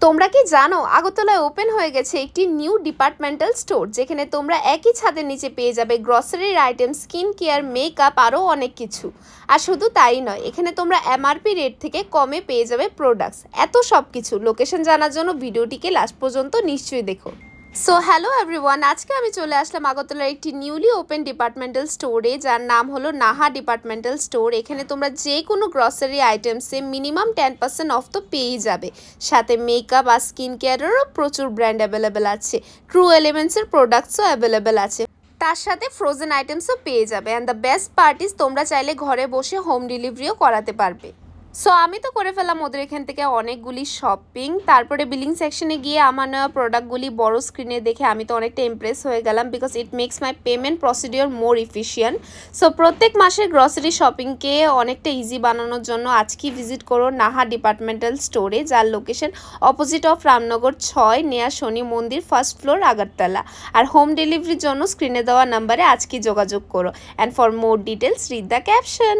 তোমরা কি জানো আগরতলায় ওপেন হয়ে গেছে একটি নিউ ডিপার্টমেন্টাল স্টোর, যেখানে তোমরা একই ছাদের নিচে পেয়ে যাবে গ্রসারির আইটেম, স্কিন কেয়ার, মেকআপ, আরও অনেক কিছু। আর শুধু তাই নয়, এখানে তোমরা এমআরপি রেট থেকে কমে পেয়ে যাবে প্রোডাক্টস। এত সব কিছু লোকেশন জানার জন্য ভিডিওটিকে লাস্ট পর্যন্ত নিশ্চয়ই দেখো। সো হ্যালো এভরিওয়ান, আজকে আমি চলে আসলাম আগরতলার একটি নিউলি ওপেন ডিপার্টমেন্টাল স্টোরে, যার নাম হলো নাহা ডিপার্টমেন্টাল স্টোর। এখানে তোমরা যে কোনো গ্রসারি আইটেমসে মিনিমাম 10% অফ তো পেয়েই যাবে। সাথে মেকআপ আর স্কিন কেয়ারেরও প্রচুর ব্র্যান্ড অ্যাভেলেবেল আছে, ট্রু এলিমেন্টসের প্রোডাক্টসও অ্যাভেলেবেল আছে, তার সাথে ফ্রোজেন আইটেমসও পেয়ে যাবে। And the best part is তোমরা চাইলে ঘরে বসে হোম ডেলিভারিও করাতে পারবে। সো আমি তো করে ফেলাম ওদের এখান থেকে অনেকগুলি শপিং। তারপরে বিলিং সেকশনে গিয়ে আমার নেওয়া প্রোডাক্টগুলি বড় স্ক্রিনে দেখে আমি তো অনেকটা ইমপ্রেস হয়ে গেলাম, because it makes my payment procedure more efficient. So প্রত্যেক মাসের গ্রসারি শপিংকে অনেকটা ইজি বানানোর জন্য আজকেই ভিজিট করো নাহা ডিপার্টমেন্টাল স্টোরে, যার লোকেশন অপোজিট অফ রামনগর 6 নেয়া শনি মন্দির, ফার্স্ট ফ্লোর, আগরতলা। আর হোম ডেলিভারির জন্য স্ক্রিনে দেওয়া নাম্বারে আজকেই যোগাযোগ করো। And for more details read the caption.